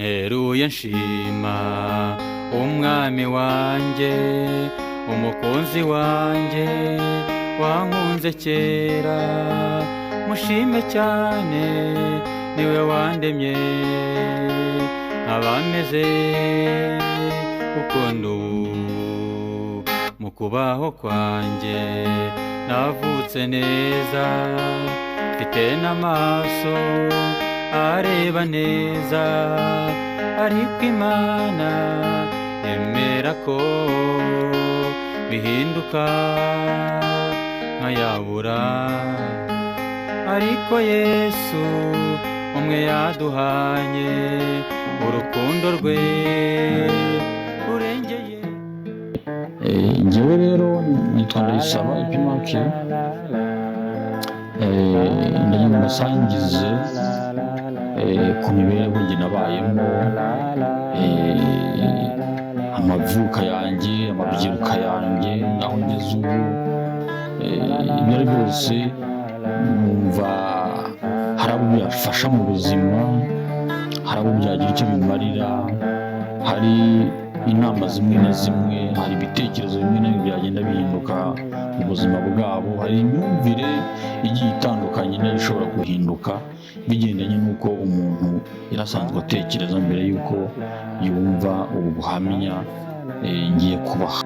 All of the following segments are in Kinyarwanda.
neruye nshima umwami wanjye umukunzi wanjye wankunze kera mushime cyane niwe wandemye abameze ukundu mu kubaho kwanjye navutse neza mfite n'amaso areba neza ariko Imana emera ko bihinduka nkayabura ariko Yesu umwe yaduhanye urukundo rwe urengeye. Njyewe rero nitwa Ndayisaba EPIMAQUE, ndagira ngo musangize ku mibereho njye nabayemo, amavuka yanjye, amabyiruka yanjye, aho ngeze ubu. Ibyo ari byose numva hari abo byafasha mu buzima, hari abo byagira icyo bimarira, hari inama zimwe na zimwe, hari ibitekerezo bimwe na bimwe byagenda bihinduka mu buzima bwabo, hari imyumvire igiye itandukanye nayo ishobora guhinduka bigendanye n'uko umuntu yarasanzwe atekereza mbere y'uko yumva ubu buhamya ngiye kubaha.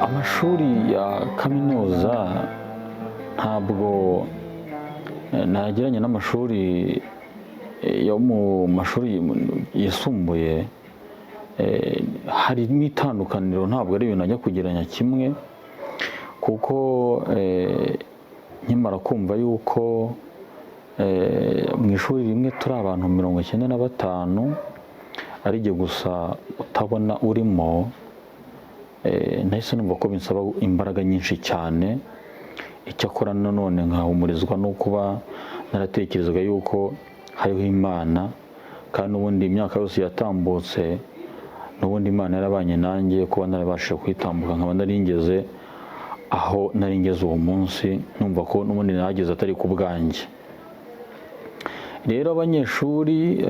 Amashuri ya kaminuza ntabwo nagereranya n'amashuri yo mu mashuri yisumbuye, harimo itandukaniro, ntabwo ari ibintu najya kugereranya kimwe, kuko nkimara kumva yuko mu ishuri rimwe turi abantu 95 ari jye gusa utabona urimo, nahise numva ko binsaba imbaraga nyinshi cyane. Icyakora nanone nkahumurizwa no kuba naratekerezaga yuko hariho Imana, kandi n'ubundi imyaka yose yatambutse n'ubundi Imana yarabanye nanjye, kuba narabashije kwitambuka nkaba naringeze aho naringeze uwo munsi, numva ko n'ubundi narageze atari ku bwanjye. Rero abanyeshuri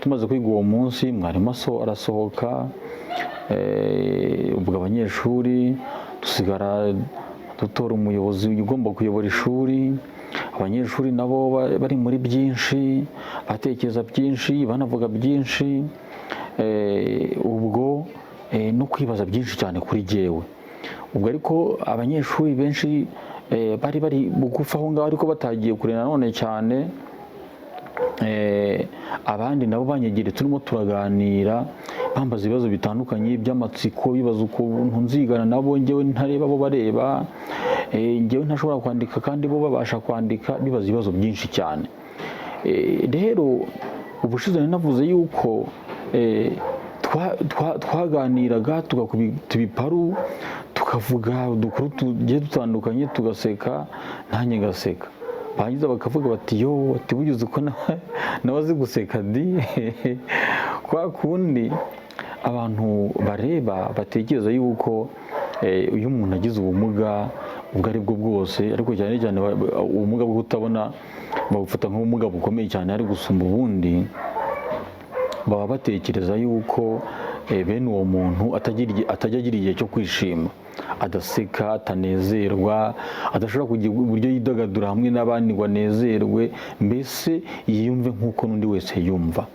tumaze kwiga uwo munsi, mwarimu arasohoka, ubwo abanyeshuri dusigara dutora umuyobozi ugomba kuyobora ishuri. Abanyeshuri nabo bari muri byinshi, batekereza byinshi, banavuga byinshi, ubwo no kwibaza byinshi cyane kuri jyewe. Ubwo ariko abanyeshuri benshi bari bugufi aho ngaho, ariko batagiye kure nanone cyane. Abandi nabo banyegereye, turimo turaganira, bambaza ibibazo bitandukanye by'amatsiko, bibaza ukuntu nzigana nabo, njyewe ntareba bo bareba, njyewe ntashobora kwandika kandi bo babasha kwandika, bibaza ibibazo byinshi cyane. Rero ubushize navuze yuko twaganiraga, tugakubita ibiparu, tukavuga udukuru tugiye dutandukanye, tugaseka, nanjye ngaseka. Barangiza bakavuga bati yo, bugize uko nawe azi guseka di. Kwa kundi abantu bareba batekereza yuko iyo umuntu agize ubumuga ubwo ari bwo bwose, ariko cyane cyane ubumuga bwo kutabona babufata nk'ubumuga bukomeye cyane ari gusumba ubundi, baba batekereza yuko bene uwo muntu atajya agira igihe cyo kwishima, adaseka, atanezerwa, adashobora kugira uburyo yidagadura hamwe n'abandi ngo anezerwe, mbese yiyumve nk'uko n'undi wese yumva.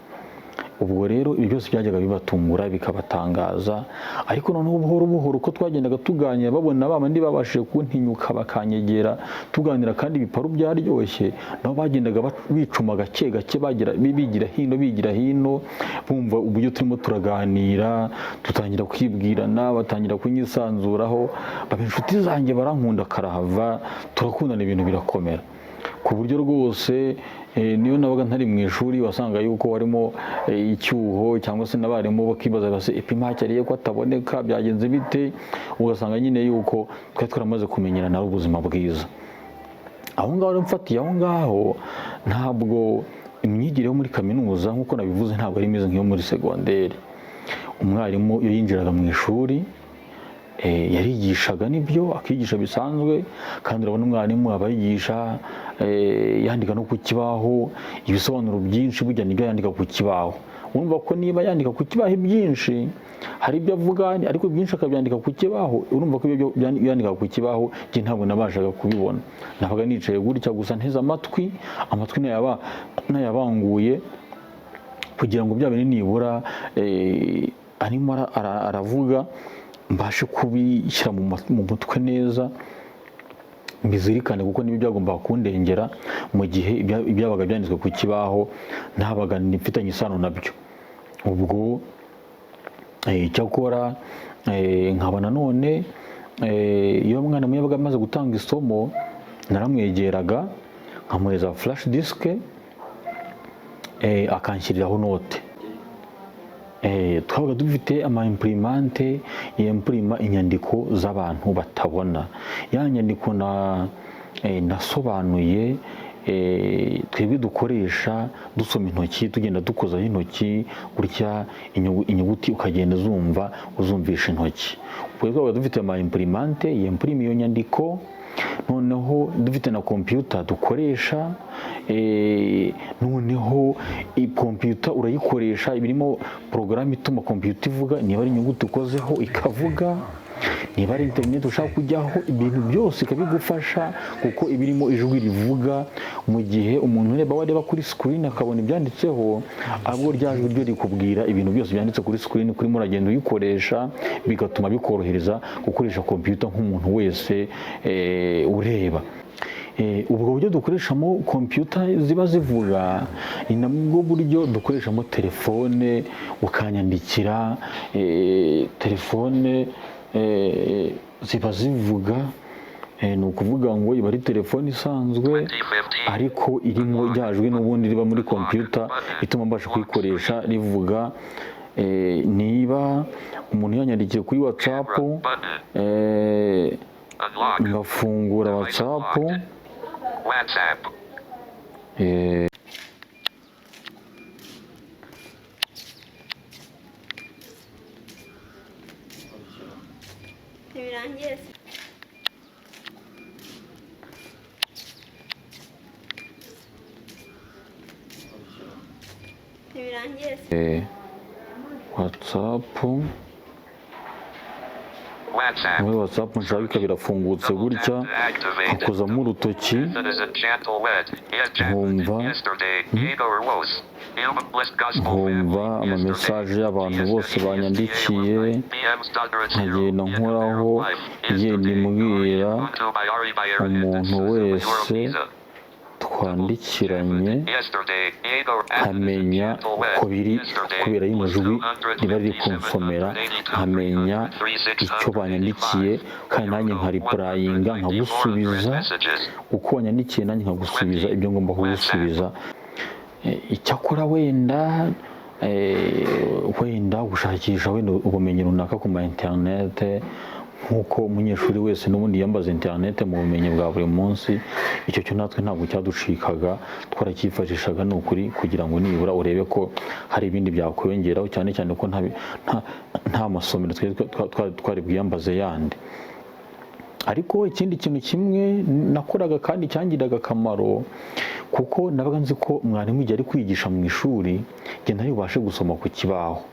Ubwo rero ibi byose byajyaga bibatungura, bikabatangaza, ariko noneho buhoro buhoro uko twagendaga tuganira, babona babandi babashije kuntinyuka bakanyegera tuganira, kandi ibiparu byaryoshye, nabo bagendaga bicuma gake gake, bigira hino, bumva uburyo turimo turaganira, dutangira kwibwirana, batangira kunyisanzuraho, baba inshuti zanjye, barankunda karahava, turakundana, ibintu birakomera. ku buryo rwose niyo nabaga ntari mu ishuri wasanga yuko harimo icyuho cyangwa se n'abarimu bakibaza base EPIMAQUE ariye ko ataboneka byagenze bite, ugasanga nyine yuko twari twaramaze kumenyerana ubuzima bwiza. Aho ngaho rero mfatiye aho ngaho, ntabwo imyigire yo muri kaminuza nk'uko nabivuze ntabwo ari imeze nk'iyo muri segonderi. Umwarimu iyo yinjiraga mu ishuri yarigishaga nibyo, akigisha bisanzwe, kandi urabona umwarimu aba yigisha yandika no ku kibaho ibisobanuro byinshi, burya nibyo yandika ku kibaho. Urumva ko niba yandika ku kibaho byinshi, hari ibyo avuga ariko byinshi akabyandika ku kibaho, urumva ko ibyo yandika ku kibaho njye ntabwo nabashaga kubibona. Nabaga nicaye gutya gusa nteze amatwi nayabanguye kugira ngo bya bintu nibura arimo aravuga mbashe kubishyira mu mutwe neza, mbizirikane, kuko niba byagombaga kundengera mu gihe ibyabaga byanditswe ku kibaho ntabaga mfitanye isano nabyo. Ubwo cyakora nkaba nanone iyo umwana yabaga amaze gutanga isomo naramwegeraga nkamuhereza flash disk akanshyiriraho note. Twabaga dufite imprimante yimprima inyandiko z'abantu batabona, ya nyandiko nasobanuye twebwe dukoresha dusoma intoki, tugenda dukozaho intoki gutya, inyuguti ukagenda uzumvisha intoki. Ubwo twabaga dufite imprimante yimprima iyo nyandiko, noneho dufite na computer dukoresha, noneho computer urayikoresha, ibirimo porogaramu ituma computer ivuga, niba ari inyuguti ukozeho ikavuga, niba ari internet ushaka kujyaho, ibintu byose ikabigufasha kuko ibirimo ijwi rivuga. Mu gihe umuntu wareba kuri screen akabona ibyanditseho, ahubwo rya jwi ryo rikubwira ibintu byose byanditse kuri screen, kuri muragenda uyikoresha, bigatuma bikorohereza gukoresha computer nk'umuntu wese ureba. Ubwo buryo dukoreshamo computer ziba zivuga, ni nabwo buryo dukoreshamo telefone, ukanyandikira telefone ziba zivuga, ni ukuvuga ngo iba ari telefone isanzwe ariko irimo ryajwi n'ubundi riba muri computer, ituma mbasha kuyikoresha rivuga. Niba umuntu yanyandikiye kuri WhatsApp, ngafungura WhatsApp, muri WhatsApp nshaka birafungutse gutya, nkakozamo urutoki nkumva amamesaje y'abantu bose banyandikiye, nkagenda nkoraho ngenda mbwira umuntu wese twandikiranye, nkamenya uko biri kubera y'amajwi riba riri kunsomera, nkamenya icyo banyandikiye, kandi nanjye nkaripurayinga nkagusubiza uko wanyandikiye, nanjye nkagusubiza ibyo ngomba kugusubiza. Icyakora wenda gushakisha wenda ubumenyi runaka ku ma internet, nk'uko umunyeshuri wese n'ubundi yambaza internet mu bumenyi bwa buri munsi, icyo cyo natwe ntabwo cyaducikaga, twaracyifashishaga ni ukuri kugira ngo nibura urebe ko hari ibindi byakwiyongeraho, cyane cyane ko nta masomero twari bwiyambaze yandi. Ariko ikindi kintu kimwe nakoraga kandi cyangiraga akamaro, kuko nabaga nzi ko mwarimu igihe ari kwigisha mu ishuri njye ntari bubashe gusoma ku kibaho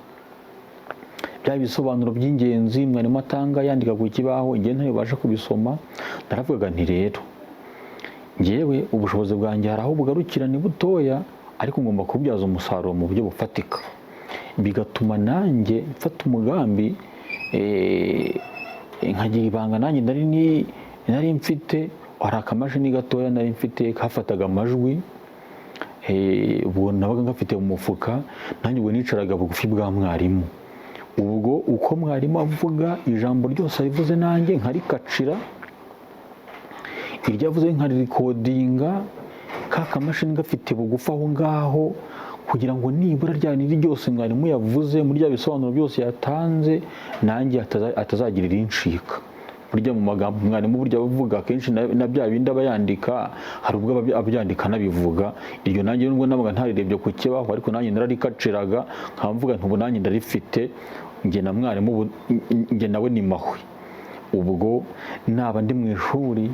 bya bisobanuro by'ingenzi mwarimu atanga yandika ku kibaho, njye ntari bubashe kubisoma. Naravugaga nti rero njyewe ubushobozi bwanjye hari aho bugarukira ni butoya, ariko ngomba kubyaza umusaruro mu buryo bufatika, bigatuma nanjye mfata umugambi, nkagira ibanga nanjye nari mfite. Hari akamashini gatoya nari mfite kafataga amajwi, ubwo nabaga ngafite mu mufuka, nanjye ubwo nicaraga bugufi bwa mwarimu. Ubwo uko mwarimu avuga ijambo ryose arivuze nanjye nkarikacira, iryo avuze nkaririkodinga, ka kamashini gafite bugufi aho ngaho, kugira ngo nibura rya niri ryose mwarimu yavuze muri bya bisobanuro byose yatanze nanjye atazagirira incika. Burya mu magambo mwarimu burya bavuga kenshi na bya bindi aba yandika, hari ubwo abyandika nabivuga, iryo nanjye nubwo nabaga ntarirebye ku kibaho ariko nanjye nararikaciraga nkamvuga ntubu nanjye ndarifite, njye na mwarimu njye nawe ni mahwe. Ubwo naba ndi mu ishuri,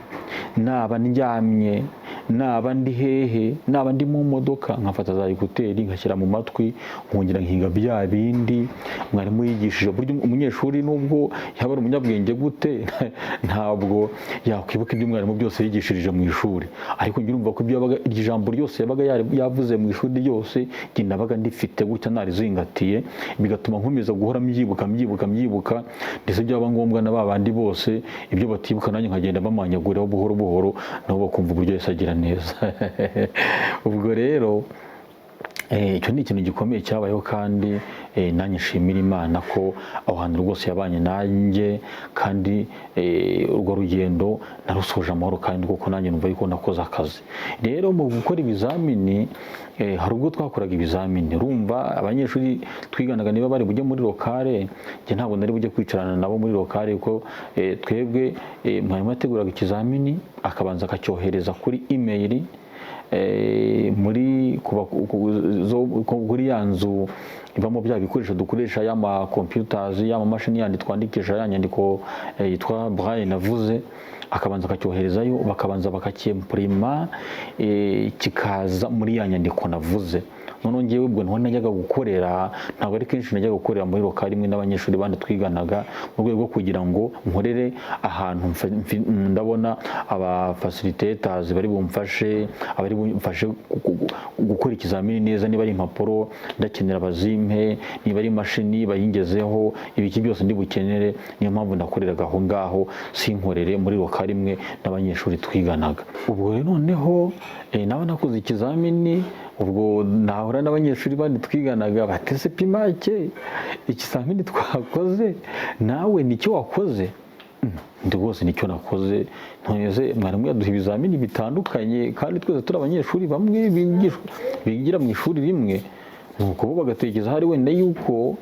naba ndyamye, naba ndi hehe, naba ndi mu modoka, nkafata za ekuteri ngashyira mu matwi, nkongera nkiga bya bindi mwarimu yigishije. Burya umunyeshuri nubwo yaba ari umunyabwenge gute ntabwo yakwibuka ibyo mwarimu byose yigishirije mu ishuri, ariko njye urumva ko iryo jambo ryose yabaga yavuze mu ishuri ryose njye nabaga ndifite gutya narizingatiye, bigatuma nkomeza guhora mbyibuka, ndetse byaba ngombwa na babandi bose ibyo batibuka nanjye nkagenda bamanyaguriraho buhoro buhoro, nabo bakumva uburyo yose agira neza. Ubwo rero icyo ni ikintu gikomeye cyabayeho, kandi nanjye nshimira Imana ko aho hantu rwose yabanye nanjye, kandi urwo rugendo narusoje amahoro, kandi kuko nanjye numva yuko nakoze akazi. Rero mu gukora ibizamini, hari ubwo twakoraga ibizamini, urumva abanyeshuri twiganaga niba bari bujye muri lokale, njye ntabwo nari bujye kwicarana nabo muri lokale, kuko twebwe mwarimu yateguraga ikizamini akabanza akacyohereza kuri email kuri ya nzu ibamo bya bikoresho dukoresha, y'ama computers, y'ama mashini yandi twandikisha ya nyandiko yitwa braille navuze, akabanza akacyoherezayo, bakabanza bakacyemprima, kikaza muri ya nyandiko navuze. Noneho ngewe ubwo niho najyaga gukorera, ntabwo ari kenshi najyaga gukorera muri lokali imwe n'abanyeshuri bandi twiganaga, mu rwego rwo kugira ngo nkorere ahantu ndabona aba facilitators bari bumfashe gukora ikizamini neza. Niba ari impapuro ndakenera bazimpe, niba ari imashini bayingezeho, ibiki byose ndi bukenere, niyo mpamvu nakoreraga aho ngaho, sinkorere muri lokali imwe n'abanyeshuri twiganaga. Ubwo rero noneho nawe nakoze ikizamini, ubwo nahura n'abanyeshuri bandi twiganaga batese EPIMAQUE, ikizamini twakoze nawe nicyo wakoze? Ndi rwose nicyo nakoze. Ntoneze mwarimu yaduha ibizamini bitandukanye, kandi twese turi abanyeshuri bamwe bigira mu ishuri rimwe, nuko bo bagatekereza hari wenda yuko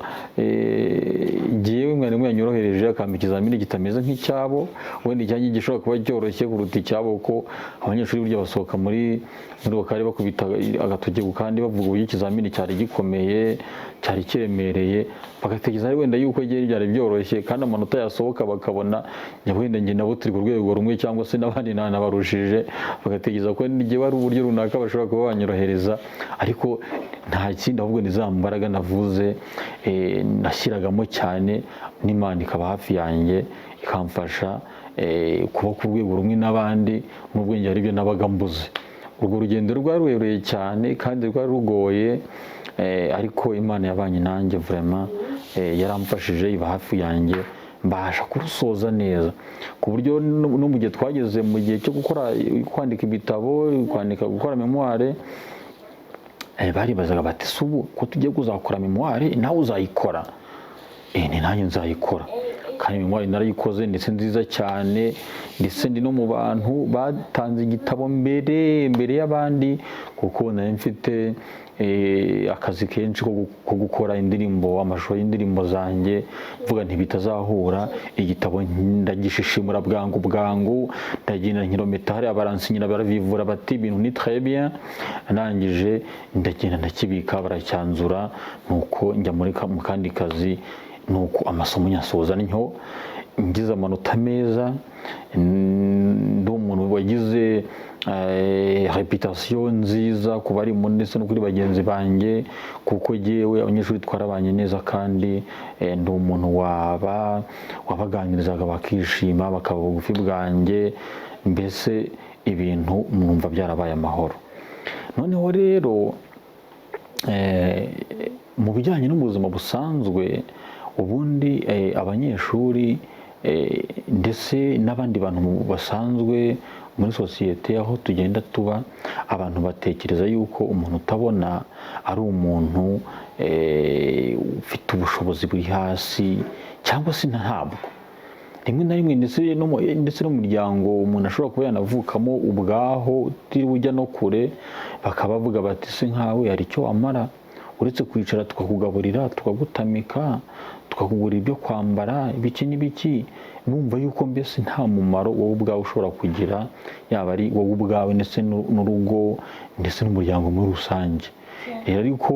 ngewe mwarimu yanyorohereje akampa ikizamini kitameze nk'icyabo, wenda icyanjye gishobora kuba cyoroshye kuruta icyabo, ko abanyeshuri burya basohoka muri lokali bakubita agatoki ku kandi bavuga uburyo ikizamini cyari gikomeye, cyari kiremereye, bagatekereza hari wenda yuko ngewe byari byoroshye, kandi amanota yasohoka bakabona wenda njye nabo turi ku rwego rumwe, cyangwa se n'abandi nabarushije, bagatekereza ko ngewe ari uburyo runaka bashobora kuba banyorohereza. Ariko nta kindi, ahubwo ni za mbaraga navuze nashyiragamo cyane, n'Imana ikaba hafi yanjye ikamfasha kuba ku rwego rumwe n'abandi, n'ubwenge hari ibyo nabaga mbuze. Urwo rugendo rwari rurerure cyane kandi rwari rugoye, ariko Imana yabanye nanjye vraiment, yaramfashije iba hafi yanjye, mbasha kurusoza neza, ku buryo no mu gihe twageze mu gihe cyo kwandika ibitabo, gukora memoire, baribazaga bati subu ko tugiye kuzakora memoire nawe uzayikora? Ni nanjye nzayikora, kandi memoire narayikoze ndetse nziza cyane, ndetse ndi no mu bantu batanze igitabo mbere y'abandi, kuko nari mfite akazi kenshi ko gukora indirimbo, amashusho y'indirimbo zanjye, mvuga ntibitazahura, igitabo ndagishishimura bwangu, ndagenda nkirometa hariya, baransinyira baravivura bati ibintu ni très bien, nangije ndagenda ndakibika, baracyanzura, nuko njya mu kandi kazi, nuko amasomo nyasoza ntyo ngize amanota meza, ndi umuntu wagize reputation nziza ku bari ndetse no kuri bagenzi banjye, kuko yewe abanyeshuri twarabanye neza, kandi ndi umuntu wabaganirizaga bakishima, bakaba bugufi bwanjye, mbese ibintu mwumva byarabaye amahoro. Noneho rero mu bijyanye n'ubuzima busanzwe, ubundi abanyeshuri ndetse n'abandi bantu basanzwe muri sosiyete aho tugenda tuba, abantu batekereza yuko umuntu utabona ari umuntu ufite ubushobozi buri hasi, cyangwa se ntabwo. rimwe na rimwe ndetse n'umuryango umuntu ashobora kuba yanavukamo ubwaho utiriwe ujya no kure, bakaba bavuga bati se nkawe hari icyo wamara uretse kwicara tukakugaburira, tukagutamika, tukakugurira ibyo kwambara, ibiki n'ibiki, bumva yuko mbese nta mumaro wowe ubwawe ushobora kugira, yaba ari wowe ubwawe ndetse n'urugo ndetse n'umuryango muri rusange. Rero ariko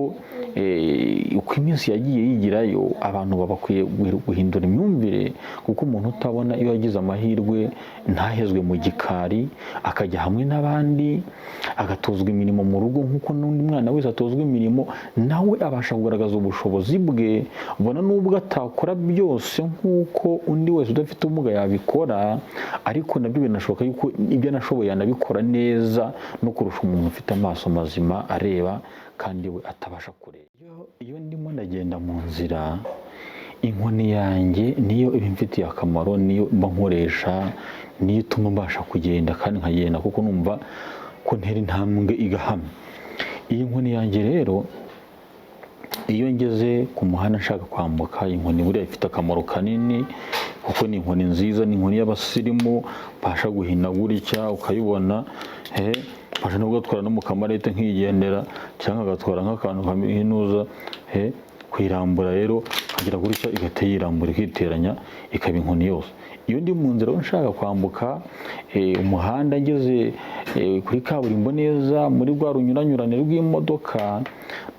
uko iminsi yagiye yigirayo, abantu baba bakwiye guhindura imyumvire, kuko umuntu utabona iyo yagize amahirwe ntahezwe mu gikari, akajya hamwe n'abandi, agatozwa imirimo mu rugo nk'uko n'undi mwana wese atozwa imirimo, nawe abasha kugaragaza ubushobozi bwe, ubona n'ubwo atakora byose nk'uko undi wese udafite ubumuga yabikora, ariko nabyo binashoboka yuko ibyo anashoboye yanabikora neza no kurusha umuntu ufite amaso mazima areba kandi we atabasha kureba. Iyo ndimo ndagenda mu nzira, inkoni yanjye niyo iba imfitiye akamaro, niyo mba nkoresha, niyo ituma mbasha kugenda kandi nkagenda kuko numva ko ntera intambwe igahamya. Iyi nkoni yanjye rero, iyo ngeze ku muhanda nshaka kwambuka, inkoni buriya ifite akamaro kanini kuko ni inkoni nziza, ni inkoni y'abasirimu, basha guhina gutya ukayibona, basha no kugatwara no mu kamarete nkigendera, cyangwa agatwara nk'akantu kaminuza, kuyirambura rero kagira gutya igahita yirambura ikiteranya ikaba inkoni yose. Iyo ndi mu nzira nshaka kwambuka umuhanda, ngeze kuri kaburimbo neza muri rwa runyuranyurane rw'imodoka,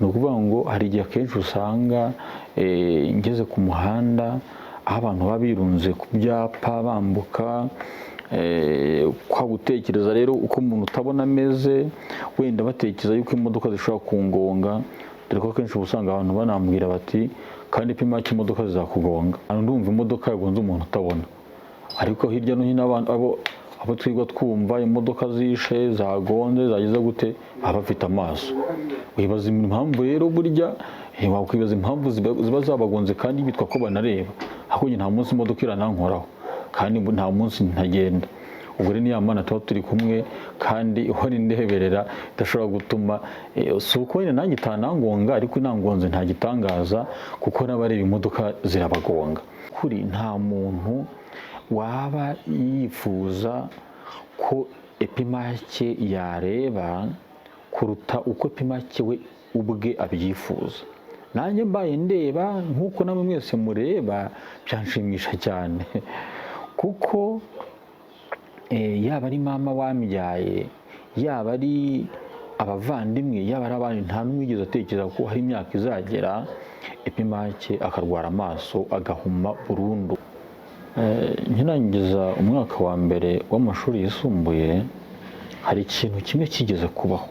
ni ukuvuga ngo hari igihe akenshi usanga ngeze ku muhanda aho abantu baba birunze ku byapa bambuka, kwa gutekereza rero uko umuntu utabona ameze, wenda batekereza yuko imodoka zishobora kungonga, dore ko akenshi usanga abantu banambwira bati kandi ipimake imodoka zizakugonga. Ndumva imodoka yagonze umuntu utabona, ariko hirya no hino abo twigwa twumva imodoka zishe, zagonze, zagize gute, baba bafite amaso. Wibaza impamvu rero, burya wakwibaza impamvu ziba zabagonze kandi bitwa ko banareba, ahubwo nta munsi imodoka iranankoraho kandi nta munsi ntagenda. Ubwo rero niya Mana tuba turi kumwe kandi ihora indeberera, idashobora gutuma si uko wenda nanjye itanangonga, ariko inangonze nta gitangaza kuko n'abareba imodoka zirabagonga. Kuri nta muntu waba yifuza ko EPIMAQUE yareba kuruta uko EPIMAQUE we ubwe abyifuza. Nanjye mbaye ndeba nk'uko namwe mwese mureba, byanshimisha cyane kuko yaba ari mama wambyaye, yaba ari abavandimwe, yaba ari abandi, nta n'umwe wigeze atekereza ko hari imyaka izagera EPIMAQUE akarwara amaso agahuma burundu. Nkirangiza umwaka wa mbere w'amashuri yisumbuye, hari ikintu kimwe kigeze kubaho.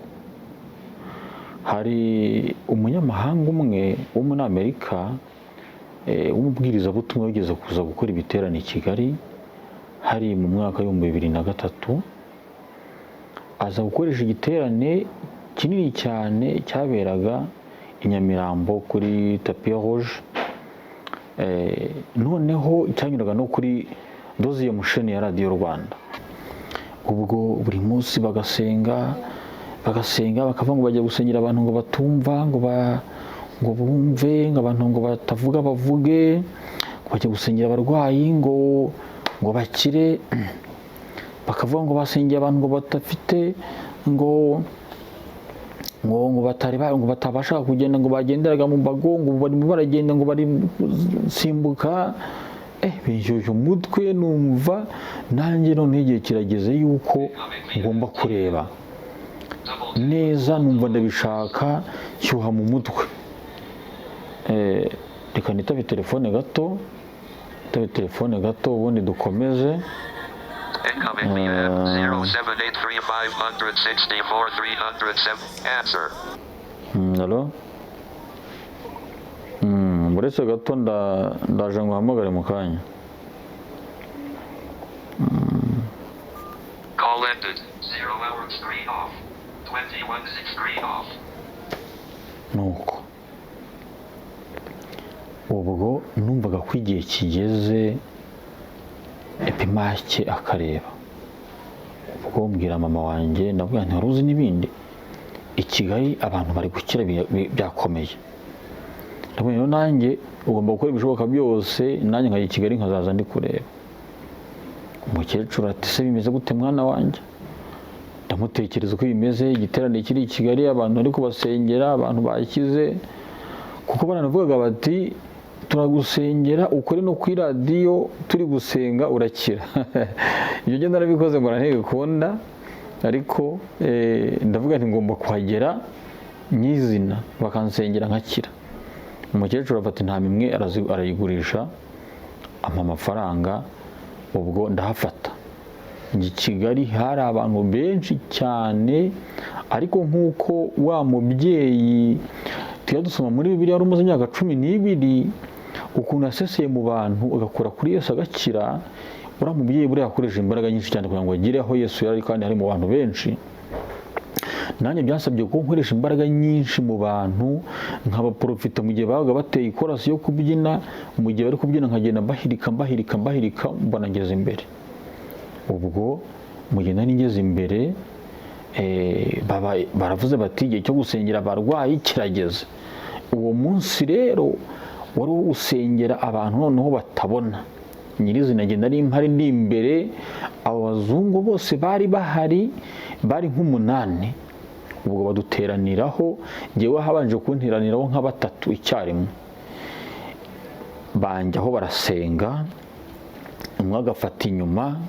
Hari umunyamahanga umwe wo muri Amerika w'umubwirizabutumwa wigeze kuza gukora ibiterane i Kigali, hari mu mwaka w'ibihumbi 2003, aza gukoresha igiterane kinini cyane cyaberaga i Nyamirambo kuri tapi rouge, noneho cyanyuraga no kuri doziye musheni ya radiyo Rwanda. Ubwo buri munsi bagasenga bakavuga ngo bajya gusengera abantu ngo batumva, ngo bumve, ngo abantu ngo batavuga bavuge, ngo bajya gusengera abarwayi ngo bakire, bakavuga ngo basengera abantu ngo badafite ngo batabasha kugenda, ngo bagenderaga mu mbago, ngo barimo baragenda, ngo bari simbuka. Bishyushye umutwe, numva nanjye none igihe kirageze yuko ngomba kureba neza, numva ndabishaka, shyuha mu mutwe. Reka nitabe telefone gato, ubundi dukomeze. Halo? Buretse gato ndaje nguhamagare mu kanya. Call ended. 0 hour screen off. 21:06 screen off. Nuko ubwo numvaga ko igihe kigeze EPIMAQUE akareba. Ubwo mbwira mama wanjye, ndavuga nti waruzi n'ibindi i Kigali abantu bari gukira byakomeye. Ndabona nanjye ugomba gukora ibishoboka byose, nanjye nkajya i Kigali nkazaza ndi kureba. umukecuru ati se bimeze gute mwana wanjye? Ndamutekereza uko bimeze, igiterane kiri i Kigali, abantu bari kubasengera, abantu bakize, kuko baranavugaga bati turagusengera ukore no kuri radiyo turi gusenga urakira. Ibyo ngenda narabikoze mbona ntibikunda, ariko ndavuga nti ngomba kuhagera nyizina bakansengera nkakira. Umukecuru afata intama imwe arayigurisha ampa amafaranga, ubwo ndahafata. I Kigali hari abantu benshi cyane, ariko nk'uko wa mubyeyi tujya dusoma muri Bibiliya wari umaze imyaka 12 ukuntu yaseseye mu bantu agakora kuri Yesu agakira, uriya mubyeyi buriya yakoresha imbaraga nyinshi cyane kugira ngo agere aho Yesu yari, kandi hari mu bantu benshi. Nanjye byasabye ko nkoresha imbaraga nyinshi mu bantu, nk'abaprofita mu gihe babaga bateye ikorasi yo kubyina, mu gihe bari kubyina nkagenda mbahirika mbona ngeze imbere. Ubwo mu gihe nari ngeze imbere baravuze bati igihe cyo gusengera abarwayi kirageze. Uwo munsi rero wari uwo gusengera abantu noneho batabona nyirizina. Ngenda nari mpari ndi imbere, abo bazungu bose bari bahari, bari nk'8. Ubwo baduteraniraho, ngewe habanje kunteraniraho nka 3 icyarimwe. Banjyaho barasenga, umwe agafata inyuma,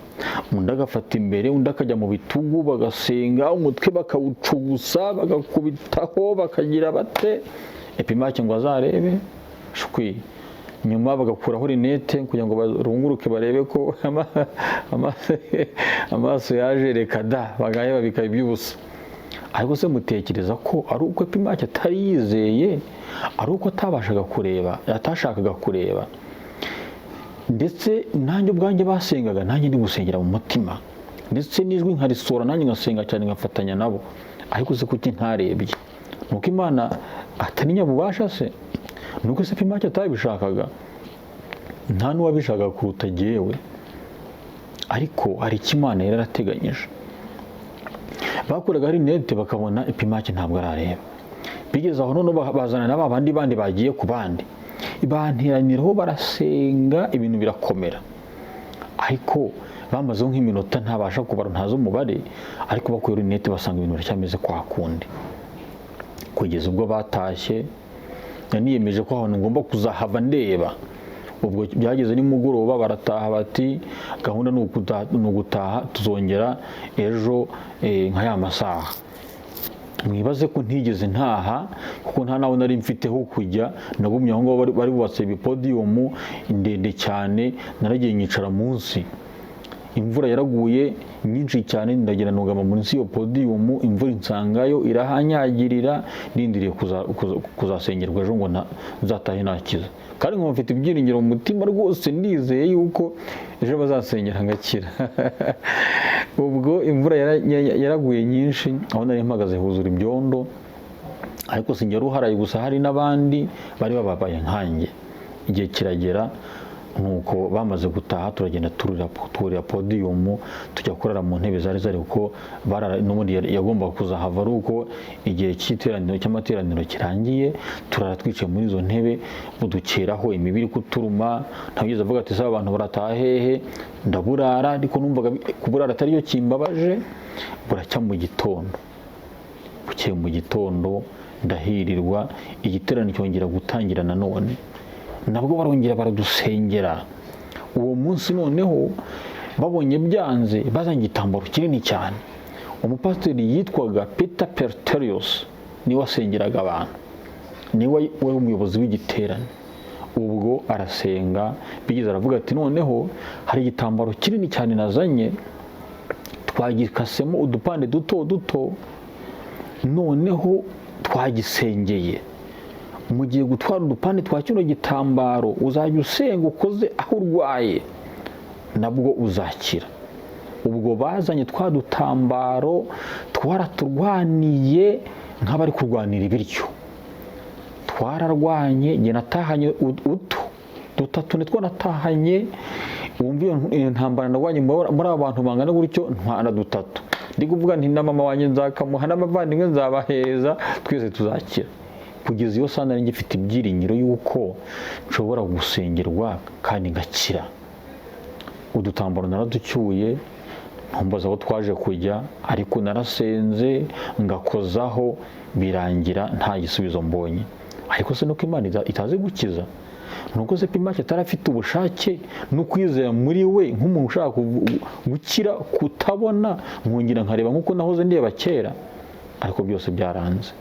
undi agafata imbere, undi akajya mu bitugu, bagasenga, umutwe bakawucugusa, bagakubitaho, bakagira bate EPIMAQUE ngo azarebe shwi. Nyuma bagakuraho rinete kugira ngo barunguruke barebe ko amaso yaje reka da, bagaheba bikaba iby'ubusa. Ariko se mutekereza ko ari uko EPIMAQUE atari yizeye, ari uko atashakaga kureba? Ndetse nanjye ubwanjye basengaga, nanjye ndi gusengera mu mutima, ndetse n'ijwi nkarisora nanjye ngasenga cyane ngafatanya nabo. Ariko se kuki ntarebye? Nuko Imana atari nyabubasha se? Nuko se EPIMAQUE atabishakaga? Nta n'uwabishakaga kuruta jyewe, ariko hari icyo Imana yari yarateganyije. Bakoraga rinete bakabona EPIMAQUE ntabwo arareba. Bigeze aho none bazana n'aba bandi bagiye ku bandi, banteraniraho barasenga, ibintu birakomera. Ariko bamazeho nk'iminota ntabasha kubara, ntazo umubare, ariko bakuye rinete basanga ibintu biracyameze kwa kundi. Kugeza ubwo batashye, niyemeje ko ahantu ngomba kuzahava ndeba. Ubwo byageze nimugoroba barataha bati gahunda ni ugutaha, tuzongera ejo nka ya masaha. Mwibaze ko ntigeze ntaha, kuko nta naho nari mfiteho kujya. Nagumye aho ngaho bari bubatse ibipodiyumu ndende cyane, naragiye nyicara munsi. Imvura yaraguye nyinshi cyane, ndagera nugama munsi yo podiyumu, imvura insangayo irahanyagirira, ndindiriye kuzasengerwa ejo ngo nzatahe nakiza. Kandi ngo mfite ibyiringiro mu mutima rwose, ndizeye yuko ejo bazasengera ngakira. Ubwo imvura yaraguye nyinshi, aho nari mpagaze huzura ibyondo, ariko sinjye ruharaye gusa, hari n'abandi bari bababaye nkanjye. Igihe kiragera, nuko bamaze gutaha turagenda turira podiyumu, tujya kurara mu ntebe zari kuko n'ubundi yagombaga kuzahava ari uko igihe cy'amateraniro kirangiye. Turara twicaye muri izo ntebe, budukeraho imibiri kuturuma. Ntawigeze avuga ati saba abantu barataha hehe? Ndaburara, ariko numvaga kuburara atari yo kimbabaje. Buracya mu gitondo, bukeye mu gitondo ndahirirwa, igiterane cyongera gutangira nanone. Nabwo barongera baradusengera. Uwo munsi noneho babonye byanze, bazanye igitambaro kinini cyane. Umupasiteri yitwaga Peter Perterius, niwe wasengeraga abantu, niwe wari umuyobozi w'igiterane. Ubwo arasenga, bigeze aravuga ati noneho hari igitambaro kinini cyane nazanye, twagikasemo udupande duto, noneho twagisengeye. Mugiye gutwara udupande twa kino gitambaro, uzajya usenga ukoze aho urwaye, nabwo uzakira. Ubwo bazanye twa dutambaro, twaraturwaniye nk'abari kurwanira ibiryo. Twararwanye, njye natahanye dutatu nitwo natahanye. Wumva iyo ntambara narwanye muri abantu bangana gutyo, ntwara 3. Ndi kuvuga nti na mama wanjye nzakamuha, n'abavandimwe nzabaheza, twese tuzakira. Kugeza iyo sana nari ngifite ibyiringiro yuko nshobora gusengerwa kandi ngakira. udutambaro naraducyuye, ntumbaza aho twaje kujya, ariko narasenze ngakozaho birangira nta gisubizo mbonye. Ariko se nuko Imana itazi gukiza? Nuko se EPIMAQUE atarafite ubushake no kwizera muri we nk'umuntu ushaka gukira kutabona, nkongera nkareba nk'uko nahoze ndeba kera? Ariko byose byaranze.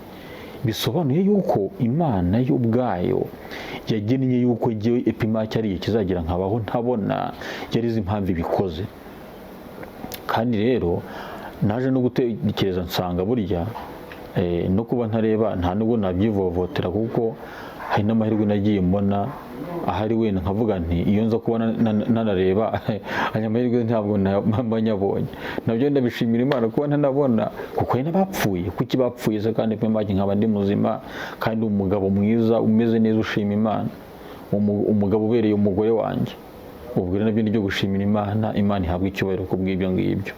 Bisobanuye yuko Imana yo ubwayo yagennye yuko jyewe EPIMAQUE ari ikizagira nkabaho ntabona, yari izi impamvu ibikoze. Kandi rero naje no gutekereza nsanga burya no kuba ntareba nta nubwo nabyivovotera, kuko hari n'amahirwe nagiye mbona ahari wenda nkavuga nti iyo nza kuba nanareba aya mahirwe ntabwo mba nyabonye. Nabyo ndabishimira Imana kuba ntanabona, kuko hari n'abapfuye. Kuki bapfuye se kandi EPIMAQUE nkaba ndi muzima, kandi umugabo mwiza umeze neza ushima Imana, umugabo ubereye umugore wanjye? Ubwo rero nabyo ni byo gushimira Imana. Imana ihabwa icyubahiro ku bw'ibyo ngibyo.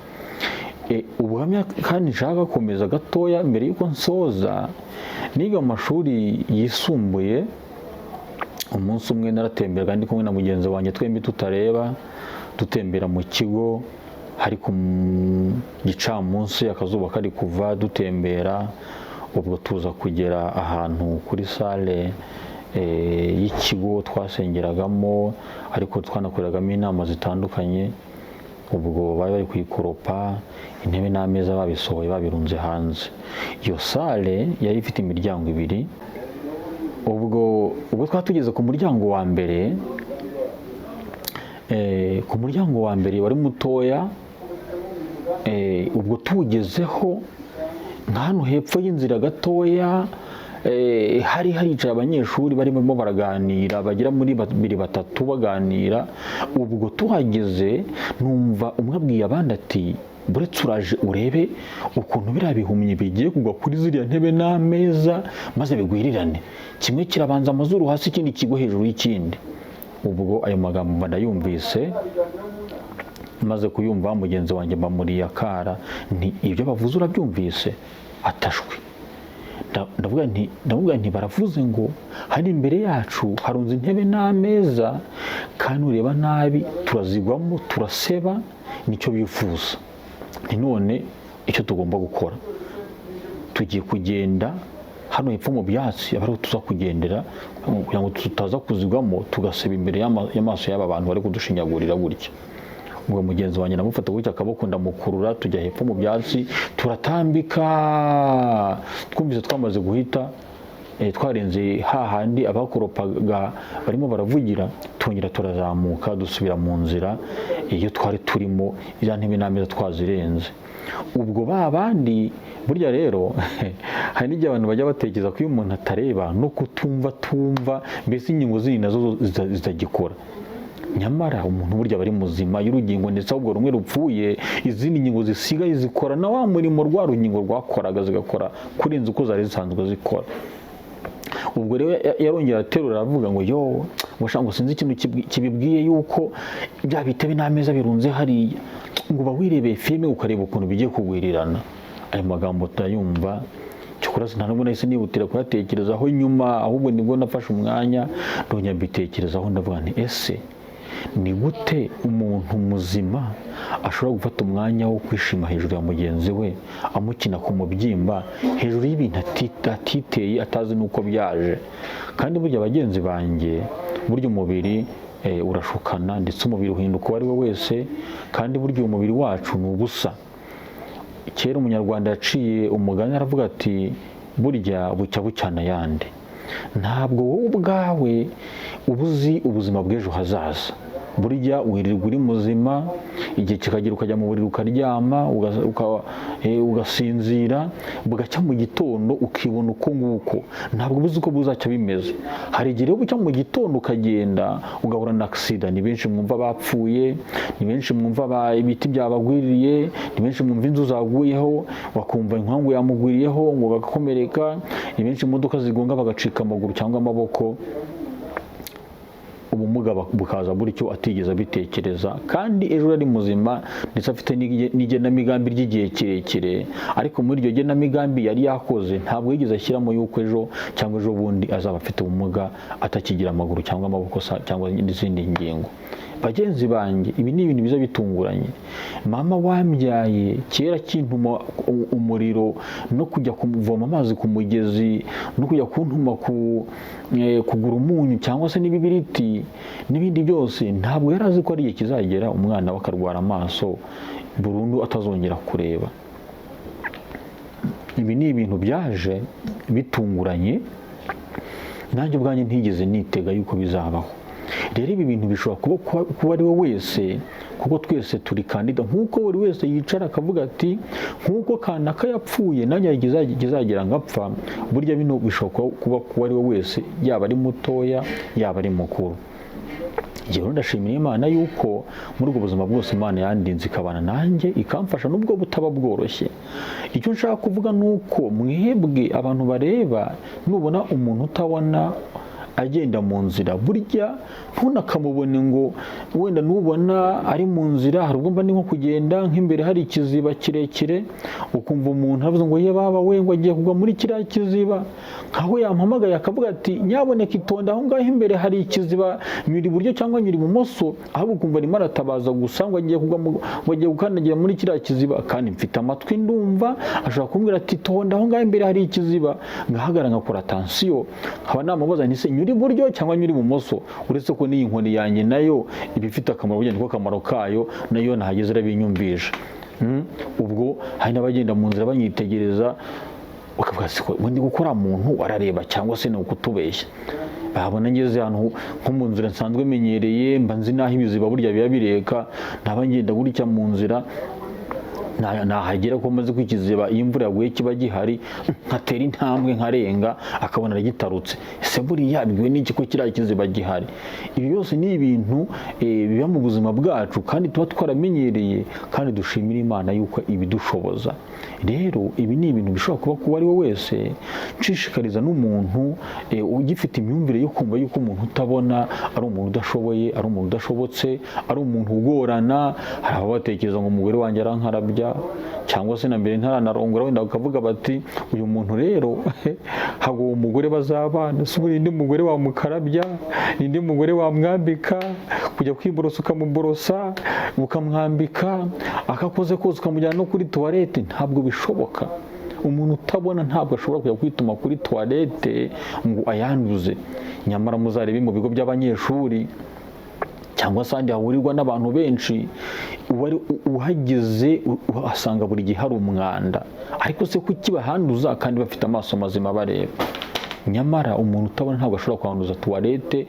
Ubuhamya kandi nshaka gukomeza gatoya mbere y'uko nsoza. Niga mu mashuri yisumbuye, umunsi umwe naratembera ndi kumwe na mugenzi wanjye, twembi tutareba, dutembera mu kigo, hari ku gicamunsi akazuba kari kuva, dutembera. Ubwo tuza kugera ahantu kuri sale y'ikigo twasengeragamo, ariko twanakoreragamo inama zitandukanye. Ubwo bari bari kuyikoropa, intebe n'ameza babisohoye babirunze hanze. Iyo sale yari ifite imiryango ibiri. Ubwo twari tugeze ku muryango wa mbere, wari mutoya. Ubwo tuwugezeho, nka hano hepfo y'inzira gatoya, hari haricaye abanyeshuri barimo baraganira, bagera muri 2-3 baganira. Ubwo tuhageze numva umwe abwiye abandi ati, buretse uraje urebe ukuntu biriya bihumye bigiye kugwa kuri ziriya ntebe n'ameza maze bigwirirane, kimwe kirabanza amazuru hasi, ikindi kigwa hejuru y'ikindi. Ubwo ayo magambo ndayumvise, maze kuyumva mugenzi wanjye mbamuriye akara nti, ibyo bavuze urabyumvise? Atashwe. Ndavuga nti baravuze ngo hari imbere yacu harunze intebe n'ameza, kandi ureba nabi turazigwamo turaseba, nicyo bifuza. None icyo tugomba gukora, tugiye kugenda hano hepfo mu byatsi, abari tuza kugendera kugira ngo tutaza kuzigwamo tugaseba imbere y'amaso y'aba bantu bari kudushinyagurira gutya. Ubwo mugenzi wanjye namufata gutya akaboko ndamukurura, tujya hepfo mu byatsi turatambika. Twumvise twamaze guhita twarenze hahandi abakoropaga barimo baravugira, twongera turazamuka dusubira mu nzira iyo twari turimo, iza ntebe n'ameza twazirenze. Ubwo babandi burya rero hari n'igihe abantu bajya batekereza ko iyo umuntu atareba no kutumva, mbese ingingo zindi nazo zitagikora. Nyamara umuntu burya bari muzima y'urugingo, ndetse ahubwo rumwe rupfuye izindi ngingo zisigaye zikora na wa murimo rwa rugingo rwakoraga zigakora kurenza uko zari zisanzwe zikora. Ubwo rero yarongera aterura aravuga ngo yo ngo sinzi ikintu kibibwiye yuko bya bitebe n'ameza birunze hariya, ngo uba wirebeye filime ukareba ukuntu bigiye kugwirirana. Ayo magambo turayumva, cyokora nta nubwo nahise nibutira kuyatekerezaho nyuma, ahubwo nibwo nafashe umwanya ndongera mbitekerezaho, ndavuga nti ese ni gute umuntu muzima ashobora gufata umwanya wo kwishima hejuru ya mugenzi we, amukina ku mubyimba, hejuru y'ibintu atiteye atazi n'uko byaje? Kandi burya bagenzi banjye, burya umubiri urashukana, ndetse umubiri uhinduka uwo ari we wese, kandi burya umubiri wacu ni ubusa. Kera umunyarwanda yaciye umugani aravuga ati, burya bucya bucyana ayandi. Ntabwo wowe ubwawe uba uzi ubuzima bw'ejo hazaza. Burya wirirwa uri muzima, igihe kikagera ukajya mu buriri ukaryama, ugasinzira, bugacya mu gitondo ukibona uko nguko. Ntabwo uzi uko buzacya bimeze. Hari igihe rero bucya mu gitondo ukagenda ugahura na accident. Ni benshi mwumva bapfuye, ni benshi mwumva ibiti byabagwiriye, ni benshi mwumva inzu zaguyeho, bakumva inkangu yamugwiriyeho ngo bagakomereka, ni benshi imodoka zigonga bagacika amaguru cyangwa amaboko. Ubumuga bukaza buricyo atigeze abitekereza, kandi ejo ari muzima ndetse afite n'igenamigambi ry'igihe kirekire, ariko muri iryo genamigambi yari yakoze ntabwo yigeze ashyiramo yuko ejo cyangwa ejo bundi azaba afite ubumuga, atakigira amaguru cyangwa amaboko cyangwa n'izindi ngingo. bagenzi banjye, ibi ni ibintu biza bitunguranye. Mama wambyaye kera kintuma umuriro no kujya kuvoma amazi ku mugezi no kujya kuntuma kugura umunyu cyangwa se n'ibibiriti n'ibindi byose, ntabwo yari azi ko ari igihe kizagera umwana we akarwara amaso burundu atazongera kureba. Ibi ni ibintu byaje bitunguranye, nanjye ubwanjye ntigeze nitega yuko bizabaho. Rero ibi bintu bishobora kuba ari we wese, kuko twese turi kandida. Nk'uko buri wese yicara akavuga ati nk'uko kanaka yapfuye nanjye kizagera ngapfa, burya bino bishobora kuba ari we wese, yaba ari mutoya yaba ari mukuru. Njyewe ndashimira Imana yuko muri ubwo buzima bwose Imana yandinze ikabana nanjye ikamfasha nubwo butaba bworoshye. Icyo nshaka kuvuga ni uko mwebwe abantu bareba, nubona umuntu utabona agenda mu nzira, burya ntunakamubone ngo wenda nubona ari mu nzira, hari ubwo mba ni nko kugenda nk'imbere hari ikiziba kirekire, ukumva umuntu aravuze ngo ye baba we ngo agiye kugwa muri kiriya kiziba, nkaho yampamagaye akavuga ati nyaboneka itonde aho ngaho imbere hari ikiziba, nyura iburyo cyangwa nyura ibumoso, ahubwo ukumva arimo aratabaza gusa ngo agiye kugwa ngo agiye gukandagira muri kiriya kiziba, kandi mfite amatwi ndumva ashobora kumbwira ati tonde aho ngaho imbere hari ikiziba, ngahagarara ngakora attention, nkaba namubaza nti se nyura iburyo cyangwa nyura ibumoso, uretse ko n'iyi nkoni yanjye nayo iba ifite akamaro, burya niko kamaro kayo, nayo nahageze arabinyumvisha. Ubwo hari n'abagenda mu nzira banyitegereza, ukavuga se ubundi gukora muntu warareba cyangwa se ni ukutubeshya. Babona ngeze ahantu nko mu nzira nsanzwe menyereye, mba nzi naho ibiziba burya biba bireka, ntaba ngenda gutya mu nzira nahagera ko maze kwikiziba, iyo imvura yaguye kiba gihari, nkatera intambwe nkarenga akabona aragitarutse, ese buriya bigwe n'iki ko kiriya kiziba gihari. Ibi byose ni ibintu biba mu buzima bwacu kandi tuba twaramenyereye, kandi dushimira Imana yuko ibidushoboza. Rero ibi ni ibintu bishobora kuba ari we wese. Nshishikariza n'umuntu ugifite imyumvire yo kumva yuko umuntu utabona ari umuntu udashoboye, ari umuntu udashobotse, ari umuntu ugorana. Hari abatekereza ngo umugore wanjye arankarabya, cyangwa se na mbere ntaranarongora, wenda bakavuga bati uyu muntu rero hago uwo mugore bazabana, si indi mugore wamukarabya, indi mugore wamwambika, kujya kwiborosa ukamuborosa ukamwambika, akakoze kose ukamujyana no kuri toilette, ntabwo bishoboka. Umuntu utabona ntabwo ashobora kujya kwituma kuri toilette ngo ayanduze. Nyamara muzarebe mu bigo by'abanyeshuri cyangwa se ahandi hahurirwa n'abantu benshi, uhageze uhasanga buri gihe hari umwanda, ariko se kuki bahanduza kandi bafite amaso mazima bareba? Nyamara umuntu utabona ntabwo ashobora kwanduza toilette,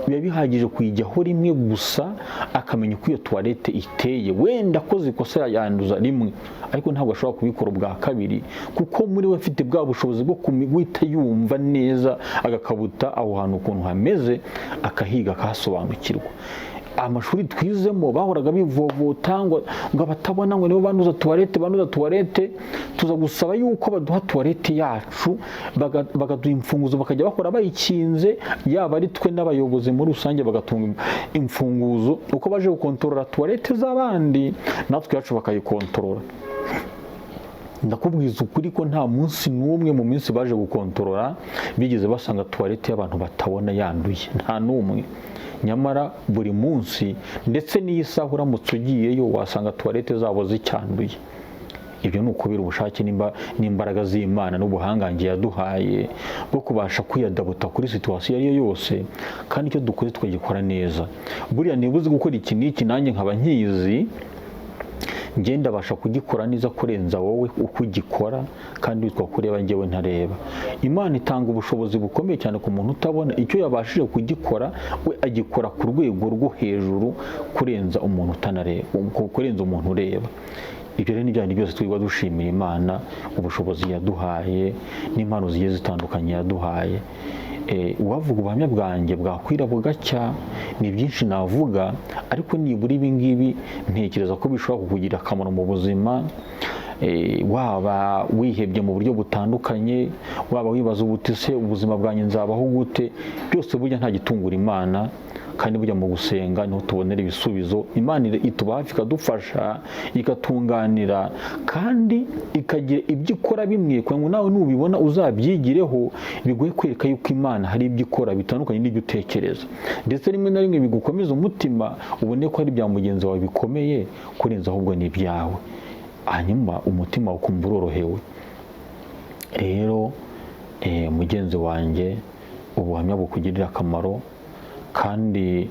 biba bihagije kuyijyaho rimwe gusa akamenya uko iyo toilette iteye. Wenda akoze ikosa yanduza rimwe, ariko ntabwo ashobora kubikora ubwa kabiri, kuko muri we afite bwa bushobozi bwo guhita yumva neza, agakabuta aho hantu ukuntu hameze, akahiga akahasobanukirwa. Amashuri twizemo bahoraga bivovota ngo abatabona ngo nibo banduza toilette, tuza gusaba yuko baduha toilette yacu, bagaduha imfunguzo, bakajya bakora bayikinze, yaba ari twe n'abayobozi muri rusange bagatunga imfunguzo, uko baje gukontorora toilette z'abandi natwe yacu bakayikontorora. Ndakubwiza ukuri ko nta munsi n'umwe mu minsi baje gukontorora bigeze basanga toilette y'abantu batabona yanduye, nta n'umwe. Nyamara buri munsi ndetse n'iyi saha uramutse ugiyeyo wasanga toilette zabo zicyanduye. Ibyo ni ukubera ubushake n'imbaraga z'Imana n'ubuhangange yaduhaye bwo kubasha kwiyadabuta kuri situation iyo yose, kandi icyo dukoze twagikora neza. Buriya niba uzi gukora iki n'iki nanjye nkaba nkizi, ngenda basha kugikora neza kurenza wowe uko ugikora, kandi witwa kureba njyewe ntareba. Imana itanga ubushobozi bukomeye cyane ku muntu utabona, icyo yabashije kugikora we agikora ku rwego rwo hejuru kurenza umuntu utanareba, kurenza umuntu ureba. Ibyo rero n'ibyo byose twigwa dushimira Imana, ubushobozi yaduhaye n'impano zigiye zitandukanye yaduhaye. Uwavuga ubuhamya bwanjye bwakwira bugacya, ni byinshi navuga, ariko nibura ibi ngibi ntekereza ko bishobora kukugira akamaro mu buzima. waba wihebye mu buryo butandukanye, waba wibaza ubuti se ubuzima bwanjye nzabaho gute, byose burya nta gitungura Imana, kandi burya mu gusenga niho tubonera ibisubizo. Imana ituba hafi ikadufasha, ikatunganira, kandi ikagira ibyo ikora bimwe kugira ngo nawe nubibona uzabyigireho, biguhe kwereka yuko Imana hari ibyo ikora bitandukanye n'ibyo utekereza, ndetse rimwe na rimwe bigukomeza umutima, ubone ko hari ibya mugenzi wawe bikomeye kurenza ahubwo ni ibyawe, hanyuma umutima ukumva urorohewe. Rero mugenzi wanjye, ubuhamya bukugirira akamaro, kandi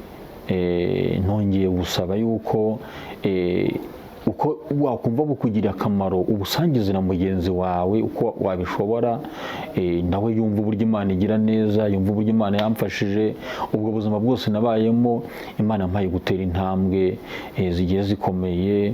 ntongeye gusaba yuko uko wakumva bukugirira akamaro ubusangize na mugenzi wawe uko wabishobora, nawe yumva uburyo Imana igira neza, yumva uburyo Imana yamfashije ubwo buzima bwose nabayemo. Imana yampaye gutera intambwe zigiye zikomeye.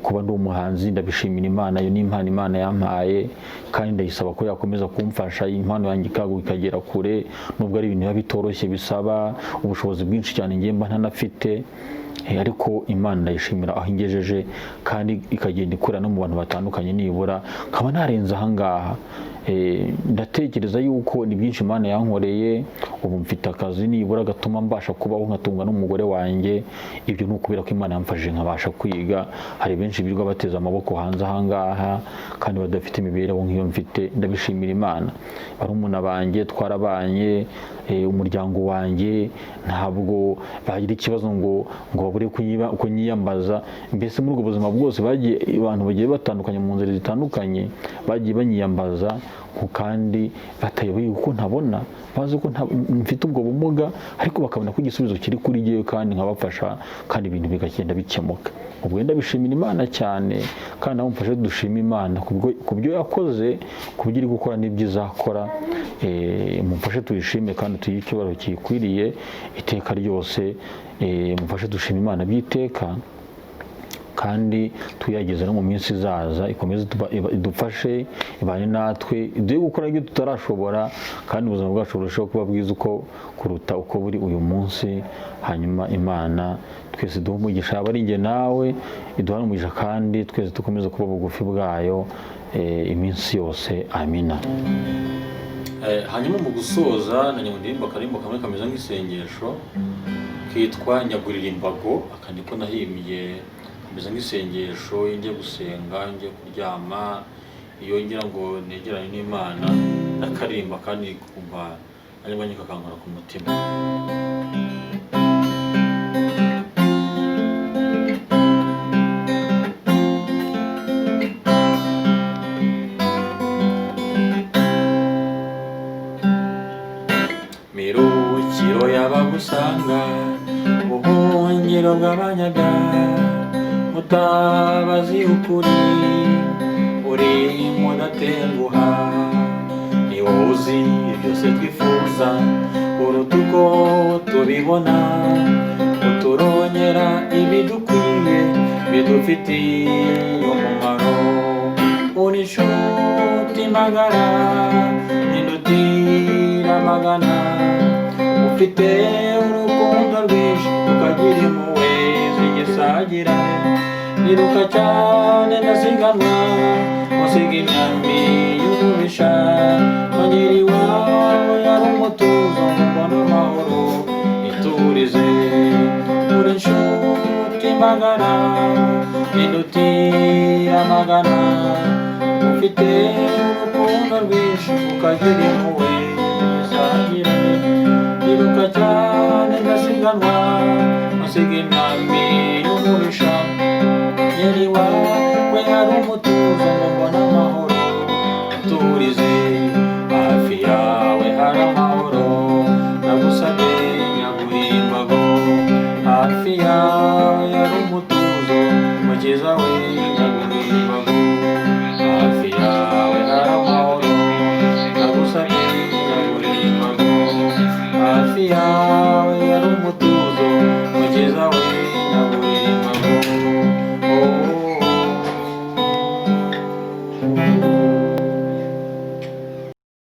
Kuba ndi umuhanzi ndabishimira Imana, yo ni impano Imana yampaye, kandi ndayisaba ko yakomeza kumfasha impano yanjye ikagera kure, nubwo ari ibintu biba bitoroshye bisaba ubushobozi bwinshi cyane ngiye mba ntanafite, ariko Imana ndayishimira aho ingejeje, kandi ikagenda ikura no mu bantu batandukanye, nibura nkaba narenze ahangaha. Ndatekereza yuko ni byinshi Imana yankoreye, ubu mfite akazi nibura gatuma mbasha kubaho nkatunga n'umugore wanjye. Ibyo ni ukubera ko Imana yamfashije nkabasha kwiga. Hari benshi birirwa bateze amaboko hanze ahangaha kandi badafite imibereho nk'iyo mfite, ndabishimira Imana. Barumuna banjye twarabanye, umuryango wanjye ntabwo bagira ikibazo ngo babure kunyiyambaza. Mbese muri ubwo buzima bwose abantu bagiye batandukanye mu nzira zitandukanye bagiye banyiyambaza, kandi batayoboye uko ntabona, bazi ko mfite ubwo bumuga, ariko bakabona ko igisubizo kiri kuri jyewe kandi nkabafasha, kandi ibintu bigagenda bikemuka. Ubwo ndabishimira Imana cyane, kandi nabo mfashe dushima Imana ku byo yakoze, ku byo iri gukora n'ibyo izakora. Mufashe tuyishime kandi tuyihe icyubahiro kiyikwiriye iteka ryose. Mufashe dushima Imana by'iteka, kandi tuyageze no mu minsi izaza, ikomeze idufashe, ibane natwe, iduhe gukora ibyo tutarashobora, kandi ubuzima bwacu burushaho kuba bwiza kuruta uko buri uyu munsi. Hanyuma Imana twese duhe umugisha, aba ari njye nawe, iduhane umugisha, kandi twese dukomeze kuba bugufi bwayo iminsi yose. Amina. Hanyuma mu gusoza na ndirimba akarimbo kamwe kameze nk'isengesho kitwa Nyagurira Imbago. Aka niko nahimiye, kameze nk'isengesho iyo ngiye gusenga, ngiye kuryama, iyo ngira ngo negerane n'Imana, ndakarimba kandi kumva arimo nyikakankora ku mutima. Mirukiro y'abagusanga, ubuhungiro bw'abanyaga, mutabazi ukuri, uri mudatenguha, ni wowe uzi byose twifuza, uruta uko tubibona, uturongera ibidukwiye, bidufitiye umumaro. Uri inshuti magara, indutira amagana, ufite urukundo rwinshi, ukagira impuhwe zigisagira. Niruka cyane ndasiganwa, musiga imyambi y'umubisha, wagera iwawe yari umutuzo, mbona amahoro iturize. Uri inshuti magara, indutira amagana, ufite urukundo rwinshi, ukagira impuhwe zigisagira. Niruka cyane ndasiganwa, musiga imyambi y'umubisha, yari wawe hari umutuzo, mbona amahoro aturize. Hafi yawe hari amahoro, nagusabye Nyagurira Imbago. Hafi yawe hari umutuzo, mukiza we Nyagurira Imbago. Hafi yawe hari amahoro, nagusabye Nyagurira Imbago. Hafi yawe